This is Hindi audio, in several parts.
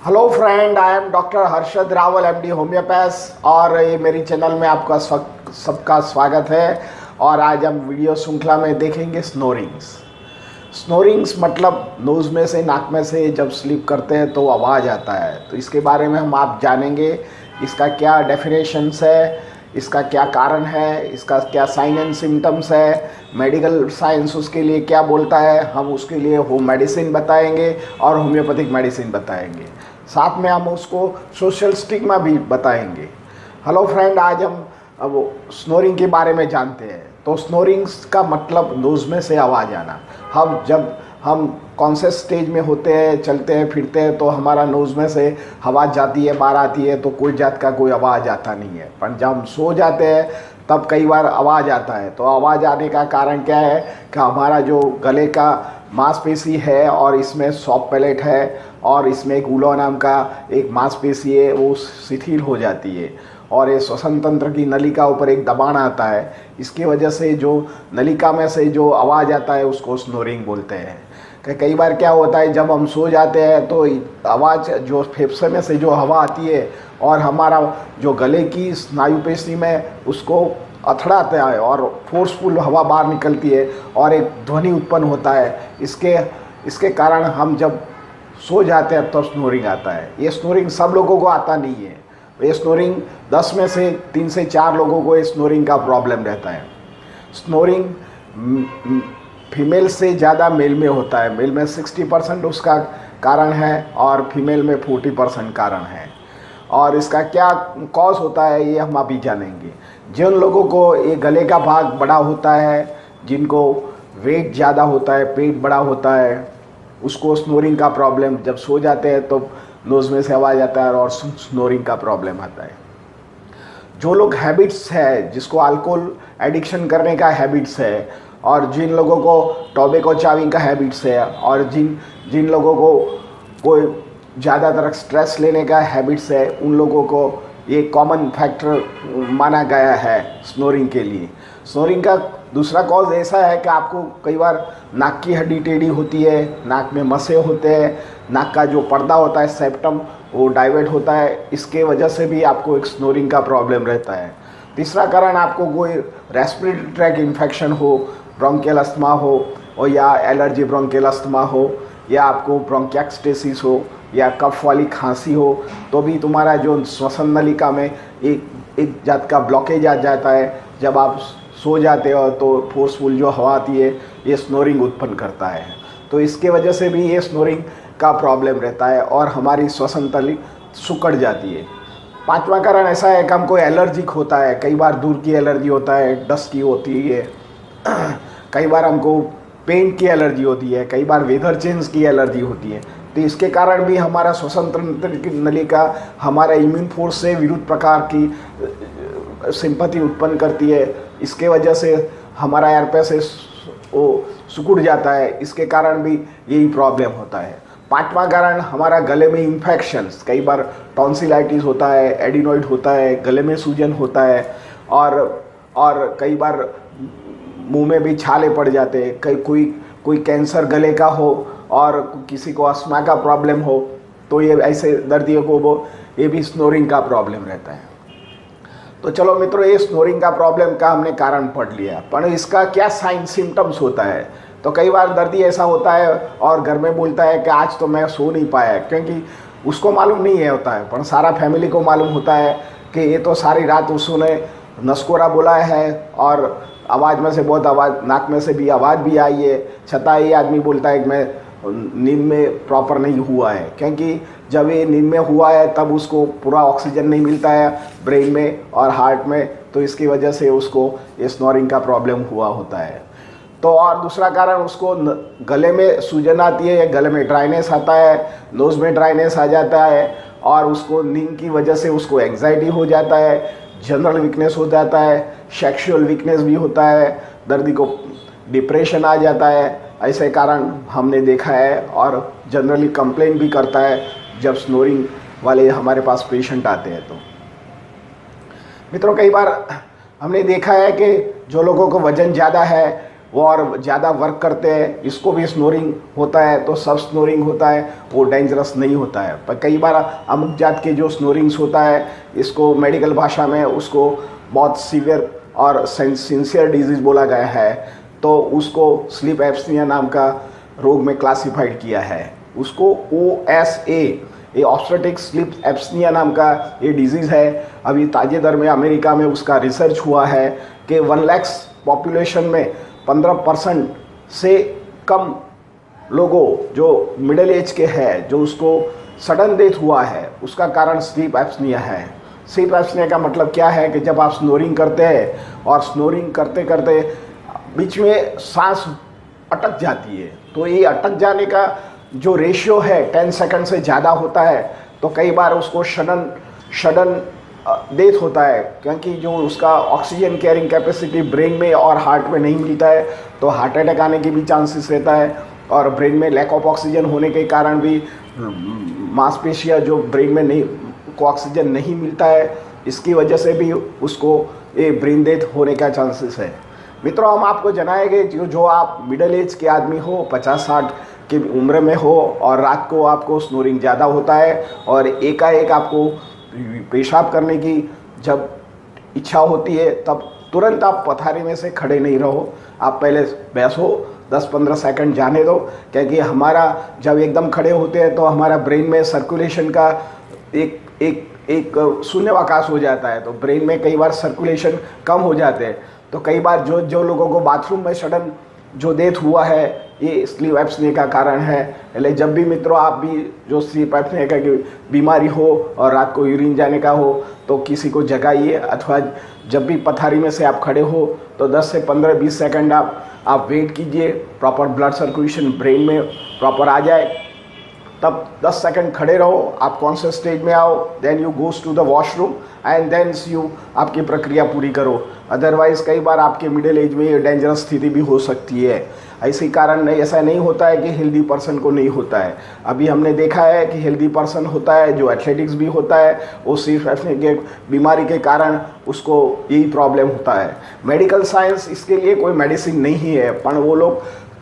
Hello friend, I am doctor Harshad Rawal MD homeopath और ये मेरी चैनल में आपका सबका स्वागत है। और आज हम वीडियो श्रृंखला में देखेंगे स्नोरिंग्स। स्नोरिंग्स मतलब नोज़ में से नाक में से जब स्लीप करते हैं तो आवाज़ आता है। तो इसके बारे में हम आप जानेंगे, इसका क्या डेफिनेशंस है, इसका क्या कारण है, इसका क्या साइन एंड सिम्टम्स है, मेडिकल साइंस उसके लिए क्या बोलता है। हम उसके लिए होम मेडिसिन बताएंगे और होम्योपैथिक मेडिसिन बताएंगे, साथ में हम उसको सोशल स्टिग्मा भी बताएंगे। हेलो फ्रेंड, आज हम अब स्नोरिंग के बारे में जानते हैं। तो स्नोरिंग्स का मतलब नोज़ में से आवाज़ आना। जब हम कॉन्शियस स्टेज में होते हैं, चलते हैं फिरते हैं, तो हमारा नोज़ में से हवा जाती है, बाहर आती है, तो कोई जात का कोई आवाज़ आता नहीं है। पर जब हम सो जाते हैं तब कई बार आवाज़ आता है। तो आवाज़ आने का कारण क्या है कि हमारा जो गले का मांसपेशी है और इसमें सॉफ्ट पैलेट है और इसमें एक उलो नाम का एक मांसपेशी है, वो शिथिल हो जाती है और ये श्वसन तंत्र की नलिका ऊपर एक दबाव आता है। इसकी वजह से जो नलिका में से जो आवाज़ आता है उसको स्नोरिंग बोलते हैं। कि कई बार क्या होता है, जब हम सो जाते हैं तो आवाज़ जो फेफड़े में से जो हवा आती है और हमारा जो गले की स्नायुपेशी में उसको अथड़ाता है और फोर्सफुल हवा बाहर निकलती है और एक ध्वनि उत्पन्न होता है। इसके कारण हम जब सो जाते हैं तब स्नोरिंग आता है। ये स्नोरिंग सब लोगों को आता नहीं है। ये स्नोरिंग 10 में से 3 से 4 लोगों को ये स्नोरिंग का प्रॉब्लम रहता है। स्नोरिंग फीमेल से ज़्यादा मेल में होता है। मेल में 60% उसका कारण है और फीमेल में 40% कारण है। और इसका क्या कॉज होता है ये हम अभी जानेंगे। जिन लोगों को ये गले का भाग बड़ा होता है, जिनको वेट ज़्यादा होता है, पेट बड़ा होता है, उसको स्नोरिंग का प्रॉब्लम, जब सो जाते हैं तो नोज़ में से आवाज़ आता है और स्नोरिंग का प्रॉब्लम आता है। जो लोग हैबिट्स है, जिसको अल्कोहल एडिक्शन करने का हैबिट्स है और जिन लोगों को टोबैको चाविंग का हैबिट्स है और जिन लोगों को कोई ज़्यादातर स्ट्रेस लेने का हैबिट्स है, उन लोगों को ये कॉमन फैक्टर माना गया है स्नोरिंग के लिए। स्नोरिंग का दूसरा कॉज ऐसा है कि आपको कई बार नाक की हड्डी टेढ़ी होती है, नाक में मसे होते हैं, नाक का जो पर्दा होता है सेप्टम वो डाइवर्ट होता है। इसके वजह से भी आपको एक स्नोरिंग का प्रॉब्लम रहता है। तीसरा कारण आपको कोई रेस्पिरेटरी ट्रैक इन्फेक्शन हो, ब्रोंकियल अस्थमा हो और या एलर्जी ब्रोंकियल अस्थमा हो या आपको ब्रोंकियास्टेसिस हो या कफ वाली खांसी हो, तो भी तुम्हारा जो श्वसन नलिका में एक जात का ब्लॉकेज आ जाता है। जब आप सो जाते हो तो फोर्सफुल जो हवा आती है ये स्नोरिंग उत्पन्न करता है। तो इसके वजह से भी ये स्नोरिंग का प्रॉब्लम रहता है और हमारी श्वसन तंत्र सिकुड़ जाती है। पांचवा कारण ऐसा है कि हमको एलर्जिक होता है। कई बार दूर की एलर्जी होता है, डस्ट की होती है, कई बार हमको पेंट की एलर्जी होती है, कई बार वेदर चेंज की एलर्जी होती है। तो इसके कारण भी हमारा श्वसन तंत्र की नलिका हमारा इम्यून फोर्स से विरुद्ध प्रकार की सिंपैथी उत्पन्न करती है। इसके वजह से हमारा एयरपेस वो सिकुड़ जाता है। इसके कारण भी यही प्रॉब्लम होता है। पांचवा कारण हमारा गले में इन्फेक्शंस, कई बार टॉन्सिलाइटिस होता है, एडिनॉइड होता है, गले में सूजन होता है और कई बार मुंह में भी छाले पड़ जाते हैं। कोई कैंसर गले का हो और किसी को अस्थमा का प्रॉब्लम हो तो ये ऐसे दर्दियों को ये भी स्नोरिंग का प्रॉब्लम रहता है। तो चलो मित्रों, ये स्नोरिंग का प्रॉब्लम का हमने कारण पढ़ लिया, पर इसका क्या साइन सिम्टम्स होता है। तो कई बार दर्दी ऐसा होता है और घर में बोलता है कि आज तो मैं सो नहीं पाया, क्योंकि उसको मालूम नहीं है होता है, पर सारा फैमिली को मालूम होता है कि ये तो सारी रात उसने नसकोरा बोला है और आवाज़ में से बहुत आवाज़, नाक में से भी आवाज़ भी आई है, छता ये आदमी बोलता है कि मैं नींद में प्रॉपर नहीं हुआ है। क्योंकि जब ये नींद में हुआ है तब उसको पूरा ऑक्सीजन नहीं मिलता है ब्रेन में और हार्ट में, तो इसकी वजह से उसको ये स्नोरिंग का प्रॉब्लम हुआ होता है। तो और दूसरा कारण उसको गले में सूजन आती है, गले में ड्राइनेस आता है, नोज़ में ड्राइनेस आ जाता है और उसको नींद की वजह से उसको एंग्जाइटी हो जाता है, जनरल वीकनेस हो जाता है, सेक्सुअल वीकनेस भी होता है, दर्दी को डिप्रेशन आ जाता है। ऐसे कारण हमने देखा है और जनरली कंप्लेन भी करता है जब स्नोरिंग वाले हमारे पास पेशेंट आते हैं। तो मित्रों, कई बार हमने देखा है कि जो लोगों को वज़न ज़्यादा है वो और ज़्यादा वर्क करते हैं, इसको भी स्नोरिंग होता है, तो सब स्नोरिंग होता है वो डेंजरस नहीं होता है। पर कई बार अमुक जात के जो स्नोरिंग्स होता है, इसको मेडिकल भाषा में उसको बहुत सीवियर और सिंसियर डिजीज़ बोला गया है, तो उसको स्लीप एप्सनिया नाम का रोग में क्लासिफाइड किया है। उसको OSA, ये ऑब्स्टेट्रिक स्लीप एप्सनिया नाम का ये डिजीज़ है। अभी ताजेदर में अमेरिका में उसका रिसर्च हुआ है कि 1 लाख पॉपुलेशन में 15% से कम लोगों जो मिडिल एज के हैं, जो उसको सडन डेथ हुआ है, उसका कारण स्लीप एप्सनिया है। स्लीप एप्सनिया का मतलब क्या है कि जब आप स्नोरिंग करते हैं और स्नोरिंग करते करते बीच में सांस अटक जाती है, तो ये अटक जाने का जो रेशियो है 10 सेकंड से ज़्यादा होता है, तो कई बार उसको सडन डेथ होता है, क्योंकि जो उसका ऑक्सीजन कैरिंग कैपेसिटी ब्रेन में और हार्ट में नहीं मिलता है, तो हार्ट अटैक आने के भी चांसेस रहता है। और ब्रेन में लैक ऑफ ऑक्सीजन होने के कारण भी मांसपेशियाँ जो ब्रेन में नहीं को ऑक्सीजन नहीं मिलता है, इसकी वजह से भी उसको ये ब्रेन डेथ होने का चांसेस है। मित्रों, हम आपको जनाएंगे जो आप मिडिल एज के आदमी हो, 50-60 की उम्र में हो और रात को आपको स्नोरिंग ज़्यादा होता है और एकाएक आपको पेशाब करने की जब इच्छा होती है, तब तुरंत आप पथारी में से खड़े नहीं रहो, आप पहले बैठो, 10-15 सेकंड जाने दो, क्योंकि हमारा जब एकदम खड़े होते हैं तो हमारा ब्रेन में सर्कुलेशन का एक शून्यावकाश हो जाता है, तो ब्रेन में कई बार सर्कुलेशन कम हो जाते हैं। तो कई बार जो लोगों को बाथरूम में सडन जो डेथ हुआ है, ये स्लीप एप्सनिया का कारण है। इसलिए जब भी मित्रों आप भी जो स्लीप एप्सनिया का बीमारी हो और रात को यूरिन जाने का हो, तो किसी को जगाइए, अथवा जब भी पथारी में से आप खड़े हो तो 10 से 15-20 सेकंड आप वेट कीजिए, प्रॉपर ब्लड सर्कुलेशन ब्रेन में प्रॉपर आ जाए, तब 10 सेकंड खड़े रहो, आप कॉन्शियस स्टेज में आओ, then you goes to the washroom and then you आपकी प्रक्रिया पूरी करो। अदरवाइज़ कई बार आपके मिडिल एज में ये डेंजरस स्थिति भी हो सकती है। इसी कारण ऐसा नहीं होता है कि हेल्दी पर्सन को नहीं होता है। अभी हमने देखा है कि हेल्दी पर्सन होता है, जो एथलेटिक्स भी होता है, वो सिर्फ के बीमारी के कारण उसको यही प्रॉब्लम होता है। मेडिकल साइंस इसके लिए कोई मेडिसिन नहीं है, पर वो लोग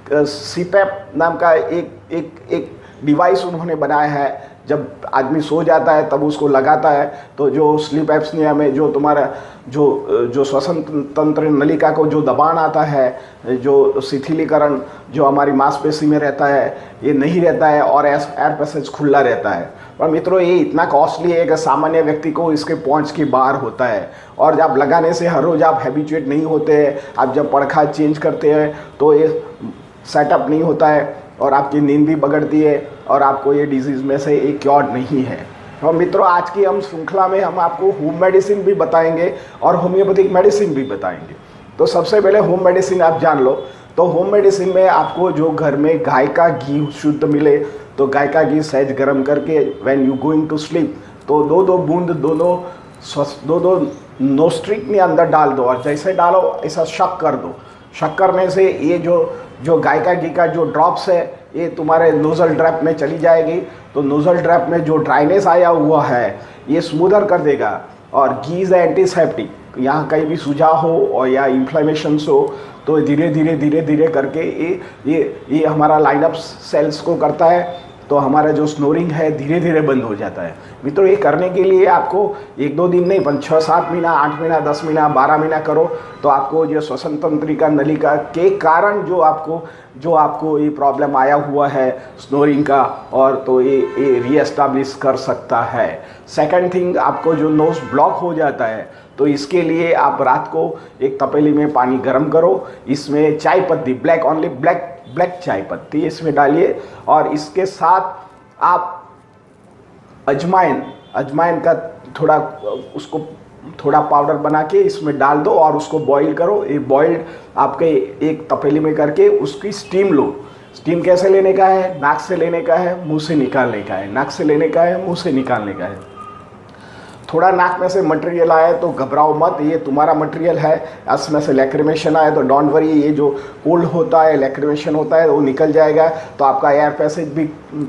CPAP नाम का एक डिवाइस उन्होंने बनाया है। जब आदमी सो जाता है तब उसको लगाता है, तो जो स्लीप एप्सनिया में जो तुम्हारा जो श्वसन तंत्र नलिका को जो दबान आता है, जो शिथिलीकरण जो हमारी मांसपेशी में रहता है, ये नहीं रहता है और एयर पैसेज खुला रहता है। पर मित्रों, ये इतना कॉस्टली है कि सामान्य व्यक्ति को इसके पहुंच के बाहर होता है, और जब लगाने से हर रोज़ आप हैबिचुएट नहीं होते हैं, आप जब पड़खा चेंज करते हैं तो ये सेटअप नहीं होता है और आपकी नींद भी बिगड़ती है और आपको ये डिजीज़ में से एक क्योर नहीं है। और मित्रों, आज की हम श्रृंखला में हम आपको होम मेडिसिन भी बताएंगे और होम्योपैथिक मेडिसिन भी बताएंगे। तो सबसे पहले होम मेडिसिन आप जान लो। तो होम मेडिसिन में आपको जो घर में गाय का घी शुद्ध मिले, तो गाय का घी सहज गर्म करके when you going to sleep, तो 2-2 बूंद दो नोस्ट्रिक में अंदर डाल दो, और जैसे डालो ऐसा शक कर दो। शक करने से ये जो गाय का घी का जो ड्रॉप्स है, ये तुम्हारे नोज़ल ड्रैप में चली जाएगी, तो नोज़ल ड्रैप में जो ड्राइनेस आया हुआ है ये स्मूदर कर देगा। और घी इज़ एंटीसेप्टिक, यहाँ कहीं भी सुझाव हो और या इन्फ्लेमेशंस हो, तो धीरे धीरे करके ये हमारा लाइनअप सेल्स को करता है, तो हमारा जो स्नोरिंग है धीरे धीरे बंद हो जाता है। मित्रों, ये करने के लिए आपको 1-2 दिन नहीं, 6-7 महीना, 8 महीना, 10 महीना, 12 महीना करो, तो आपको जो श्वसन तंत्रिका नलिका के कारण जो आपको ये प्रॉब्लम आया हुआ है स्नोरिंग का, और तो ये रीएस्टाब्लिश कर सकता है। सेकंड थिंग, आपको जो नोज ब्लॉक हो जाता है, तो इसके लिए आप रात को एक तपेली में पानी गर्म करो, इसमें चाय पत्ती, ब्लैक चाय पत्ती इसमें डालिए, और इसके साथ आप अजवाइन का थोड़ा पाउडर बना के इसमें डाल दो और उसको बॉईल करो। ये बॉइल्ड आपके एक तपेली में करके उसकी स्टीम लो। स्टीम कैसे लेने का है? नाक से लेने का है, मुंह से निकालने का है, नाक से लेने का है, मुंह से निकालने का है। थोड़ा नाक में से मटेरियल आए तो घबराओ मत, ये तुम्हारा मटेरियल है। इसमें से लैक्रिमेशन आए तो डोंट वरी, ये जो कोल्ड होता है, लैक्रिमेशन होता है, वो निकल जाएगा, तो आपका एयर पैसेज भी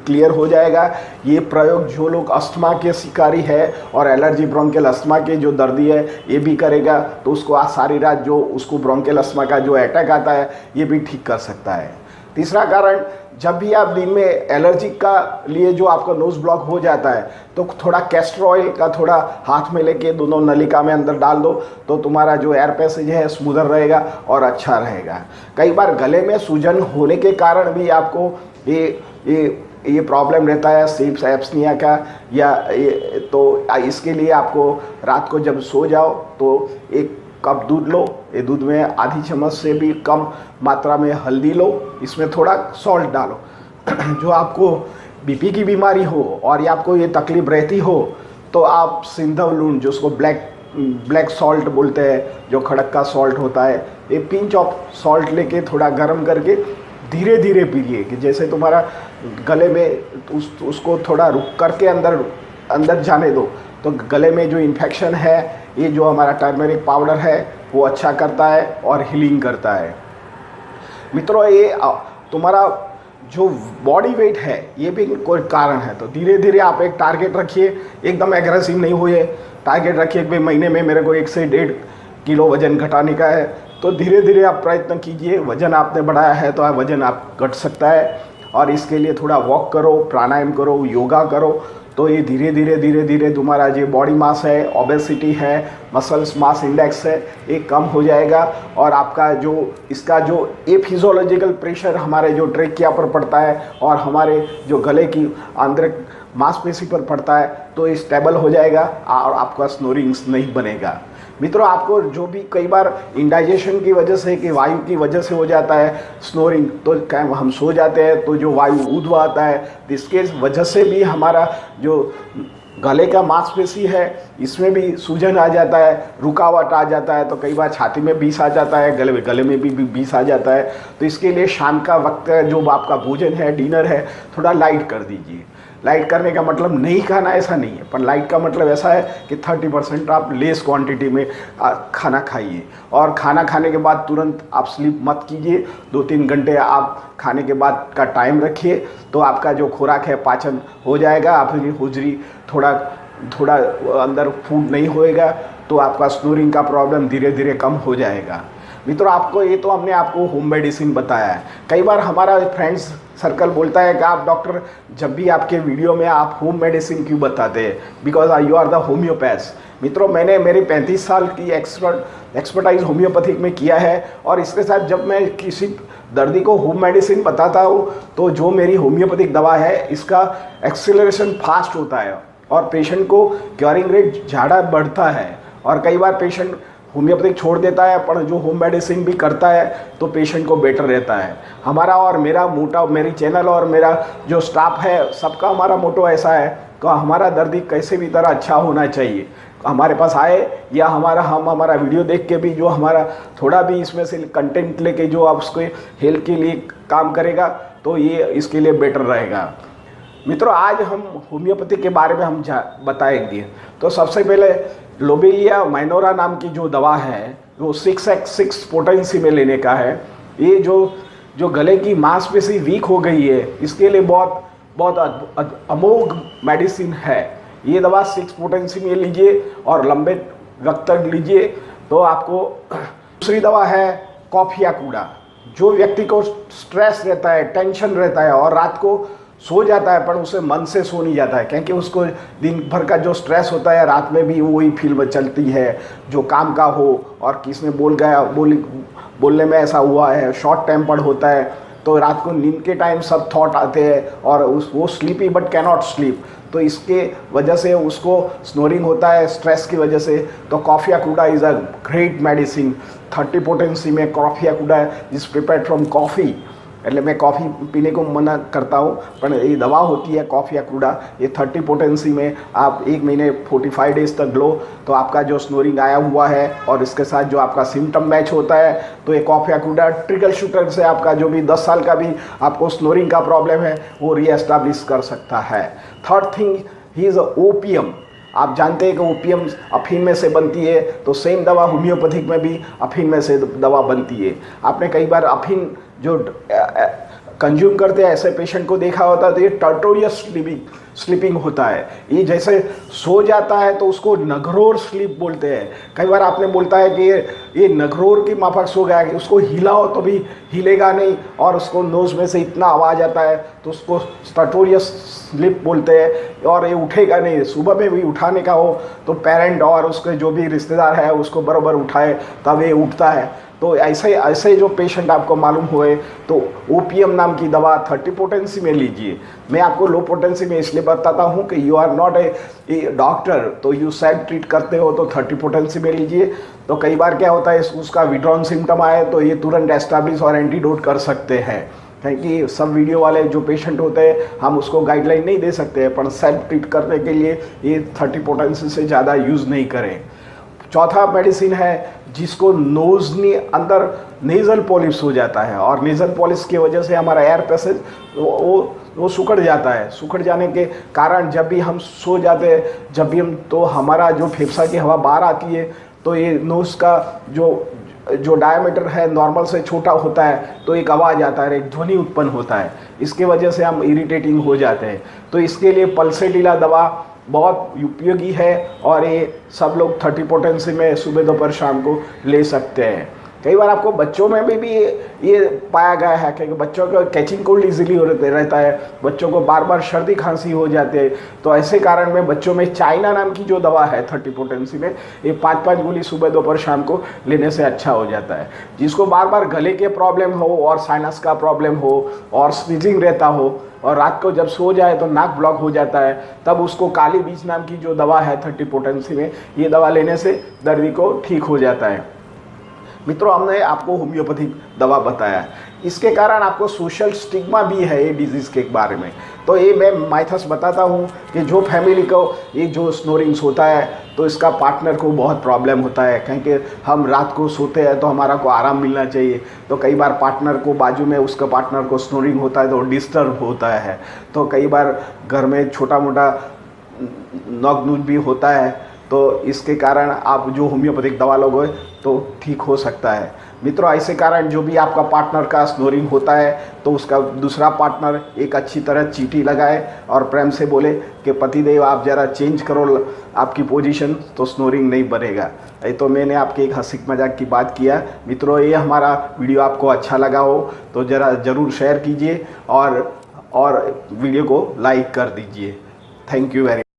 क्लियर हो जाएगा। ये प्रयोग जो लोग अस्थमा के शिकारी है और एलर्जी ब्रोंकियल अस्थमा के जो दर्दी है ये भी करेगा, तो उसको आज सारी रात जो उसको ब्रोंकियल अस्थमा का जो अटैक आता है ये भी ठीक कर सकता है। तीसरा कारण, जब भी आप दिन में एलर्जी का लिए जो आपका नोज ब्लॉक हो जाता है तो थोड़ा कैस्टर ऑयल का थोड़ा हाथ में लेके दोनों नलिका में अंदर डाल दो, तो तुम्हारा जो एयर पैसेज है स्मूदर रहेगा और अच्छा रहेगा। कई बार गले में सूजन होने के कारण भी आपको ये प्रॉब्लम रहता है स्लीप एप्निया का, या तो इसके लिए आपको रात को जब सो जाओ तो एक कप दूध लो, ये दूध में आधी चम्मच से भी कम मात्रा में हल्दी लो, इसमें थोड़ा सॉल्ट डालो। जो आपको बीपी की बीमारी हो और या आपको ये तकलीफ रहती हो तो आप सिंधव लूण, जो उसको ब्लैक सॉल्ट बोलते हैं, जो खड़क का सॉल्ट होता है, ये पिंच ऑफ सॉल्ट लेके थोड़ा गर्म करके धीरे धीरे पीजिए, कि जैसे तुम्हारा गले में उसको थोड़ा रुक करके अंदर जाने दो, तो गले में जो इन्फेक्शन है ये जो हमारा टर्मरिक पाउडर है वो अच्छा करता है और हीलिंग करता है। मित्रों, ये तुम्हारा जो बॉडी वेट है ये भी कोई कारण है, तो धीरे धीरे आप एक टारगेट रखिए, एकदम एग्रेसिव नहीं हुए। टारगेट रखिए कि महीने में मेरे को 1 से 1.5 किलो वज़न घटाने का है, तो धीरे धीरे आप प्रयत्न कीजिए। वज़न आपने बढ़ाया है तो वज़न आप घट सकता है, और इसके लिए थोड़ा वॉक करो, प्राणायाम करो, योगा करो, तो ये धीरे धीरे तुम्हारा जो बॉडी मास है, ओबेसिटी है, मसल्स मास इंडेक्स है, ये कम हो जाएगा। और आपका जो इसका जो फिजियोलॉजिकल प्रेशर हमारे जो ट्रेकिया पर पड़ता है और हमारे जो गले की आंतरिक मांसपेशी पर पड़ता है, तो ये स्टेबल हो जाएगा और आपका स्नोरिंग्स नहीं बनेगा। मित्रों, आपको जो भी कई बार इंडाइजेशन की वजह से कि वायु की वजह से हो जाता है स्नोरिंग, तो क्या हम सो जाते हैं तो जो वायु ऊर्ध्व आता है, तो इसके वजह से भी हमारा जो गले का मांसपेशी है इसमें भी सूजन आ जाता है, रुकावट आ जाता है, तो कई बार छाती में विष आ जाता है, गले में भी विष आ जाता है। तो इसके लिए शाम का वक्त जो आपका भोजन है, डिनर है, थोड़ा लाइट कर दीजिए। लाइट करने का मतलब नहीं खाना ऐसा नहीं है, पर लाइट का मतलब ऐसा है कि 30% आप लेस क्वांटिटी में खाना खाइए, और खाना खाने के बाद तुरंत आप स्लीप मत कीजिए। 2-3 घंटे आप खाने के बाद का टाइम रखिए, तो आपका जो खुराक है पाचन हो जाएगा, आपकी होजरी थोड़ा अंदर फूड नहीं होएगा, तो आपका स्नोरिंग का प्रॉब्लम धीरे धीरे कम हो जाएगा। मित्रों, आपको ये तो हमने आपको होम मेडिसिन बताया है। कई बार हमारा फ्रेंड्स सर्कल बोलता है कि आप डॉक्टर जब भी आपके वीडियो में आप होम मेडिसिन क्यों बताते हैं, because you are the homoeopath. मित्रों, मैंने मेरी 35 साल की एक्सपर्टाइज होम्योपैथिक में किया है, और इसके साथ जब मैं किसी दर्दी को होम मेडिसिन बताता हूँ तो जो मेरी होम्योपैथिक दवा है इसका एक्सेलरेशन फास्ट होता है और पेशेंट को क्योरिंग रेट ज़्यादा बढ़ता है। और कई बार पेशेंट होम्योपैथिक छोड़ देता है, पर जो होम मेडिसिन भी करता है तो पेशेंट को बेटर रहता है। हमारा और मेरा मोटा, मेरी चैनल और मेरा जो स्टाफ है, सबका हमारा मोटो ऐसा है कि हमारा दर्दी कैसे भी तरह अच्छा होना चाहिए। हमारे पास आए या हमारा वीडियो देख के भी जो हमारा थोड़ा भी इसमें से कंटेंट लेके जो आप उसको हेल्थ के लिए काम करेगा तो ये इसके लिए बेटर रहेगा। मित्रों, आज हम होम्योपैथी के बारे में हम बताएंगे। तो सबसे पहले लोबेलिया माइनोरा नाम की जो दवा है वो 6x6 पोटेंसी में लेने का है। ये जो गले की मांसपेशी वीक हो गई है इसके लिए बहुत अमोघ मेडिसिन है। ये दवा 6 पोटेंसी में लीजिए और लंबे वक्त तक लीजिए तो आपको। दूसरी दवा है कॉफिया कूड़ा। जो व्यक्ति को स्ट्रेस रहता है, टेंशन रहता है और रात को सो जाता है पर उसे मन से सो नहीं जाता है, क्योंकि उसको दिन भर का जो स्ट्रेस होता है रात में भी वही फिल्म चलती है, जो काम का हो और किसने बोलने में ऐसा हुआ है, शॉर्ट टेम्पर्ड होता है, तो रात को नींद के टाइम सब थॉट आते हैं और वो स्लीपी बट कैनॉट स्लीप, तो इसके वजह से उसको स्नोरिंग होता है स्ट्रेस की वजह से। तो कॉफिया कूड़ा is a great medicine. 30 potency में कॉफिया कूड़ा इज प्रिपेयर्ड फ्रॉम कॉफ़ी। એટલે मैं कॉफ़ी पीने को मना करता हूँ, पर ये दवा होती है कॉफिया कूड़ा। ये 30 पोटेंसी में आप 1 महीने 45 डेज तक लो तो आपका जो स्नोरिंग आया हुआ है और इसके साथ जो आपका सिम्टम मैच होता है तो ये कॉफिया कूड़ा ट्रिकल शूटर से आपका जो भी 10 साल का भी आपको स्नोरिंग का प्रॉब्लम है वो रीएस्टाब्लिश कर सकता है। Third thing he is opium. आप जानते हैं कि ओपियम अफीम में से बनती है, तो सेम दवा होम्योपैथिक में भी अफीम में से दवा बनती है। आपने कई बार अफीम जो कंज्यूम करते हैं ऐसे पेशेंट को देखा होता है, तो ये टर्टोरियस स्लीपिंग होता है। ये जैसे सो जाता है तो उसको नगरोर स्लीप बोलते हैं। कई बार आपने बोलता है कि ये नगरोर की माफक सो गया, कि उसको हिलाओ तो भी हिलेगा नहीं और उसको नोज़ में से इतना आवाज़ आता है, तो उसको टर्टोरियस स्लीप बोलते हैं और ये उठेगा नहीं। सुबह में भी उठाने का हो तो पेरेंट और उसके जो भी रिश्तेदार है उसको बराबर उठाए तब ये उठता है। तो ऐसे जो पेशेंट आपको मालूम हुए तो ओपियम नाम की दवा 30 पोटेंसी में लीजिए। मैं आपको लो पोटेंसी में इसलिए बताता हूँ कि you are not a doctor, तो यू सेड ट्रीट करते हो तो 30 पोटेंसी में लीजिए। तो कई बार क्या होता है, उसका विड्रॉन सिम्टम आए तो ये तुरंत एस्टैब्लिश और एंटीडोट कर सकते हैं। क्योंकि सब वीडियो वाले जो पेशेंट होते हैं हम उसको गाइडलाइन नहीं दे सकते हैं, पर सेल्फ ट्रीट करने के लिए ये 30 पोटेंसी से ज़्यादा यूज़ नहीं करें। चौथा मेडिसिन है जिसको नोज ने अंदर नेज़ल पॉलिप्स हो जाता है, और नेज़ल पॉलिप्स की वजह से हमारा एयर पैसेज वो सुखड़ जाता है। सुखड़ जाने के कारण जब भी हम सो जाते हैं, जब भी हम, तो हमारा जो फेफड़ा की हवा बाहर आती है, तो ये नोज़ का जो डायमीटर है नॉर्मल से छोटा होता है, तो एक आवाज़ आता है, एक ध्वनि उत्पन्न होता है। इसके वजह से हम इरिटेटिंग हो जाते हैं। तो इसके लिए पल्सेटिला दवा बहुत उपयोगी है और ये सब लोग 30 पोटेंसी में सुबह दोपहर शाम को ले सकते हैं। कई बार आपको बच्चों में भी ये पाया गया है कि बच्चों का कैचिंग कोल्ड इजीली रहता है, बच्चों को बार बार सर्दी खांसी हो जाती है। तो ऐसे कारण में बच्चों में चाइना नाम की जो दवा है 30 पोटेंसी में, ये 5-5 गोली सुबह दोपहर शाम को लेने से अच्छा हो जाता है। जिसको बार बार गले के प्रॉब्लम हो और साइनस का प्रॉब्लम हो और स्नीजिंग रहता हो और रात को जब सो जाए तो नाक ब्लॉक हो जाता है, तब उसको काली बीज नाम की जो दवा है 30 पोटेंसी में, ये दवा लेने से दर्द को ठीक हो जाता है। मित्रों, हमने आपको होम्योपैथिक दवा बताया, इसके कारण आपको सोशल स्टिग्मा भी है ये डिजीज़ के बारे में। तो ये मैं माइथस बताता हूँ कि जो फैमिली को ये जो स्नोरिंग्स होता है तो इसका पार्टनर को बहुत प्रॉब्लम होता है, क्योंकि हम रात को सोते हैं तो हमारा को आराम मिलना चाहिए। तो कई बार पार्टनर को बाजू में उसका पार्टनर को स्नोरिंग होता है तो डिस्टर्ब होता है। तो कई बार घर में छोटा मोटा नॉक नूज भी होता है, तो इसके कारण आप जो होम्योपैथिक दवा लोगे तो ठीक हो सकता है। मित्रों, ऐसे कारण जो भी आपका पार्टनर का स्नोरिंग होता है तो उसका दूसरा पार्टनर एक अच्छी तरह चींटी लगाए और प्रेम से बोले कि पतिदेव आप ज़रा चेंज करो आपकी पोजीशन, तो स्नोरिंग नहीं बढ़ेगा। ये तो मैंने आपके एक हंसी मजाक की बात किया। मित्रों, ये हमारा वीडियो आपको अच्छा लगा हो तो ज़रूर शेयर कीजिए और वीडियो को लाइक कर दीजिए। Thank you very